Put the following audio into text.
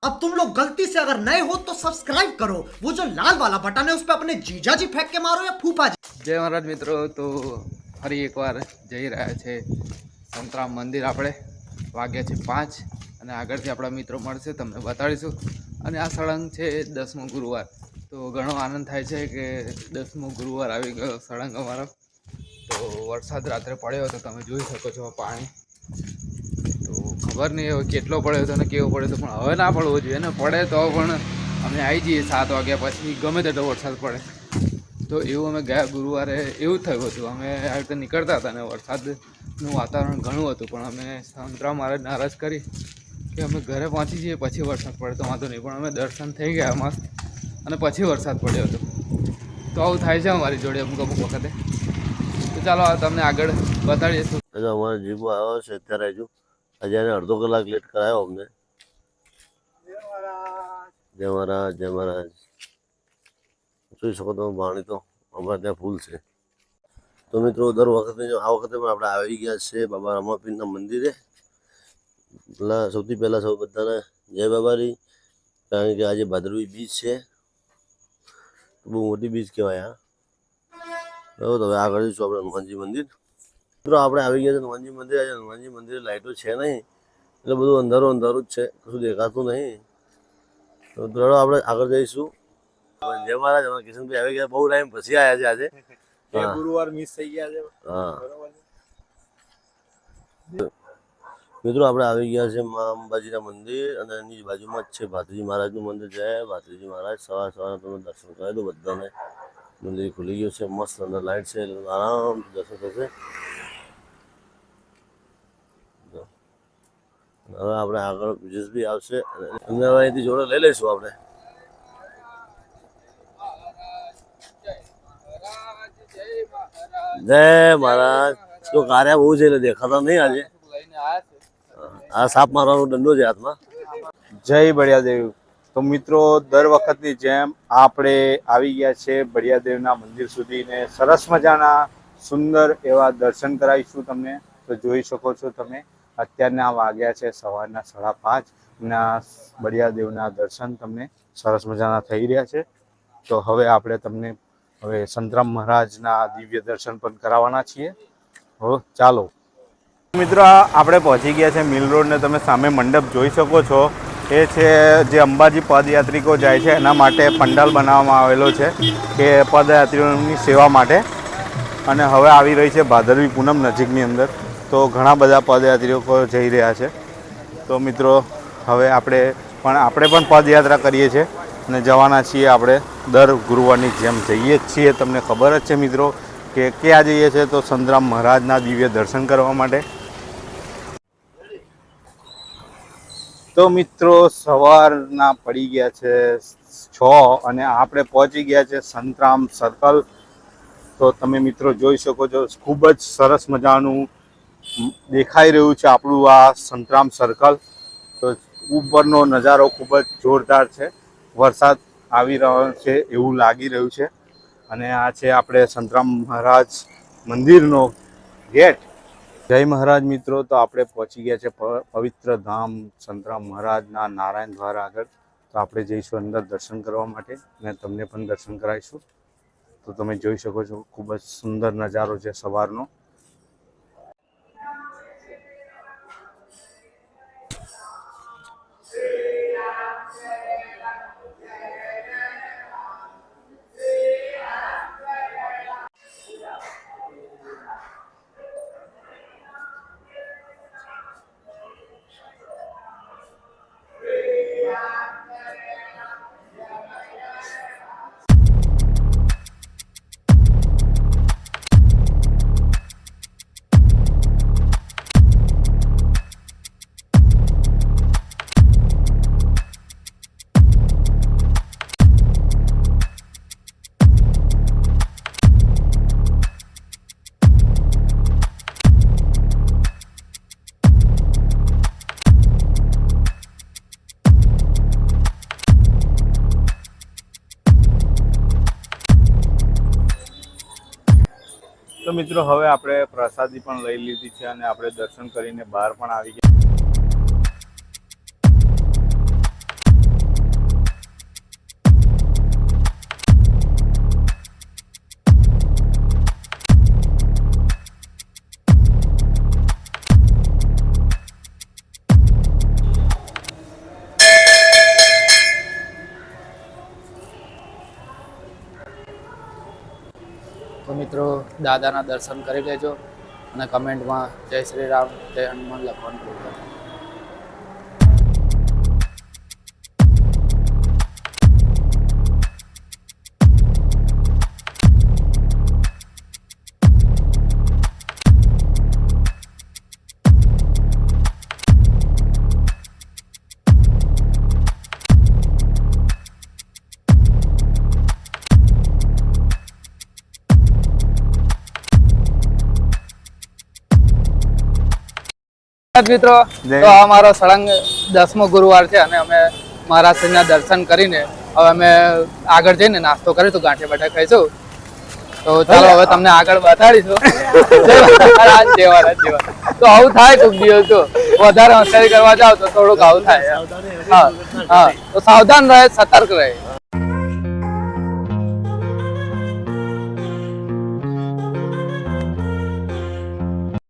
अब तुम लोग गलती से अगर नए हो तो सब्सक्राइब करो, वो जो लाल वाला बटन है उस पर अपने जीजा जी फेंक के मारो या फूफा जी। जय महाराज मित्रों, तो फरी एक बार जई रहा है संतराम मंदिर। આપણે વાગ્યા છે 5 અને આગળથી આપણા મિત્રો મળશે, તમને બતાડીશું। અને આ સળંગ છે 10મો ગુરુવાર, તો ઘણો આનંદ થાય છે કે 10મો ગુરુવાર આવી ગયો સળંગ અમારો। તો વરસાદ રાત્રે પડ્યો હતો, તમે જોઈ શકો છો પાણી। તો ખબર નહીં હવે કેટલો પડ્યો હતો અને કેવો પડ્યો હતો, પણ હવે ના પડવો જોઈએ ને, પડે તો પણ અમે આવી જઈએ 7 વાગ્યા પછી, ગમે તેટલો વરસાદ પડે। તો એવું અમે ગયા ગુરુવારે એવું જ થયું હતું। અમે આ રીતે નીકળતા હતા અને વરસાદનું વાતાવરણ ઘણું હતું, પણ અમે સંતરામ મહારાજ નારાજ કરી કે અમે ઘરે પહોંચી જઈએ પછી વરસાદ પડે તો વાંધો નહીં, પણ અમે દર્શન થઈ ગયા મસ્ત અને પછી વરસાદ પડ્યો હતો। તો આવું થાય છે અમારી જોડે અમુક વખતે। તો ચાલો તમને આગળ બતાડીશું। અમારો જીવો આવ્યો છે અત્યારે, હજુ આજે અડધો કલાક લેટ કરાયો અમને। જય મહારાજ, જય મહારાજ। જોઈ શકો તમે પાણી તો અમારે ત્યાં ફૂલ છે। તો મિત્રો દર વખતે આ વખતે પણ આપણે આવી ગયા છે બાબા રામાપીરના મંદિરે। સૌથી પહેલાં સૌ બધાને જય બાબારી, કારણ કે આજે ભાદરવી બીજ છે, બહુ મોટી બીજ કહેવાય આ। બરાબર, હવે આગળ જઈશું આપણે હનુમાનજી મંદિર। મિત્રો આપણે આવી ગયા છે હનુમાનજી મંદિર। આજે હનુમાનજી મંદિરે લાઇટો છે નહીં, એટલે બધું અંધારું અંધારું જ છે, કશું દેખાતું નહીં। તો ચાલો આપણે આગળ જઈશું। જય મહારાજ, અમારા કિશનભાઈ આવી ગયા, બહુ ટાઈમ પછી આવ્યા છે આજે। ગુરુવાર મિસ થઈ ગયા છે। હા મિત્રો, આપણે આવી ગયા છે મા અંબાજીના મંદિર અને એની બાજુમાં જ છે ભાથીજી મહારાજનું મંદિર। જય ભાથીજી મહારાજ। સવાર સવારના તમે દર્શન કરાવી દો બધાને। મંદિર ખુલી ગયું છે, મસ્ત અંદર લાઇટ છે, આરામથી દર્શન થશે। હવે આપણે આગળ બ્રિજેશભાઈ આવશે, એમને હવે અહીંથી જોડે લઈ લઈશું આપણે। જય મહારાજ। તો કાર્યા બહુ છે એટલે દેખાતા નહીં આજે। આ સાપ મારવાનો દંડો છે હાથમાં। જય બળિયાદેવ। તો મિત્રો દર વખતની જેમ આપણે આવી ગયા છે બળિયાદેવના મંદિર સુધી ને સરસ મજાના સુંદર એવા દર્શન કરાવીશું તમને। તો જોઈ શકો છો તમે, અત્યારના વાગ્યા છે સવારના 5:30 ના બળિયાદેવના દર્શન તમને સરસ મજાના થઈ રહ્યા છે। તો હવે આપણે તમને સંતરામ મહારાજના દિવ્ય દર્શન પણ કરાવવાના છીએ। હો ચાલો મિત્રો, આપણે પહોંચી ગયા છે મિલ રોડ ને તમે સામે મંડપ જોઈ શકો છો, એ છે જે અંબાજી પદયાત્રિકો જાય છે એના માટે પંડાલ બનાવવામાં આવેલો છે કે પદયાત્રીઓની સેવા માટે। અને હવે આવી રહી છે ભાદરવી પૂનમ નજીકની અંદર, તો ઘણા બધા પદયાત્રીકો જઈ રહ્યા છે। તો મિત્રો હવે આપણે પણ પદયાત્રા કરીએ છીએ અને જવાના છીએ આપણે દર ગુરુવારની જેમ જઈએ જ છીએ। તમને ખબર જ છે મિત્રો કે ક્યાં જઈએ છીએ, તો સંતરામ મહારાજના દિવ્ય દર્શન કરવા માટે। તો મિત્રો સવારના પડી ગયા છે 6 અને આપણે પહોંચી ગયા છે સંતરામ સર્કલ। તો તમે મિત્રો જોઈ શકો છો, ખૂબ જ સરસ મજાનું દેખાઈ રહ્યું છે આપણું આ સંતરામ સર્કલ। તો ઉપરનો નજારો ખૂબ જ જોરદાર છે, વરસાદ આવી રહ્યો છે એવું લાગી રહ્યું છે। અને આ છે આપણે સંતરામ મહારાજ મંદિરનો ગેટ। જય મહારાજ મિત્રો, તો આપણે પહોંચી ગયા છે પવિત્ર ધામ સંતરામ મહારાજના નારાયણ દ્વાર આગળ। તો આપણે જઈશું અંદર દર્શન કરવા માટે અને તમને પણ દર્શન કરાવીશું। તો તમે જોઈ શકો છો, ખૂબ જ સુંદર નજારો છે સવારનો। તો મિત્રો હવે આપણે પ્રસાદી પણ લઈ લીધી છે અને આપણે દર્શન કરીને બહાર પણ આવી ગયા। તો મિત્રો દાદાના દર્શન કરી લેજો અને કમેન્ટમાં જય શ્રી રામ જય હનુમાન લખવાનું ભૂલતા નહીં. મિત્રો જય. તો અમારો સળંગ 10મો ગુરુવાર છે અને અમે મહારાજના દર્શન કરીને હવે અમે આગળ જઈને નાસ્તો કરીશું, ગાંઠિયા બટા ખાઈશું. તો ચાલો હવે તમને આગળ બતાડીશું. જય મહારાજ. તો આવું થાય કોઈક દિવસ, જો વધારે હોશિયારી કરવા જાવ તો થોડુંક આવું થાય. હા, તો સાવધાન રહે, સતર્ક રહે.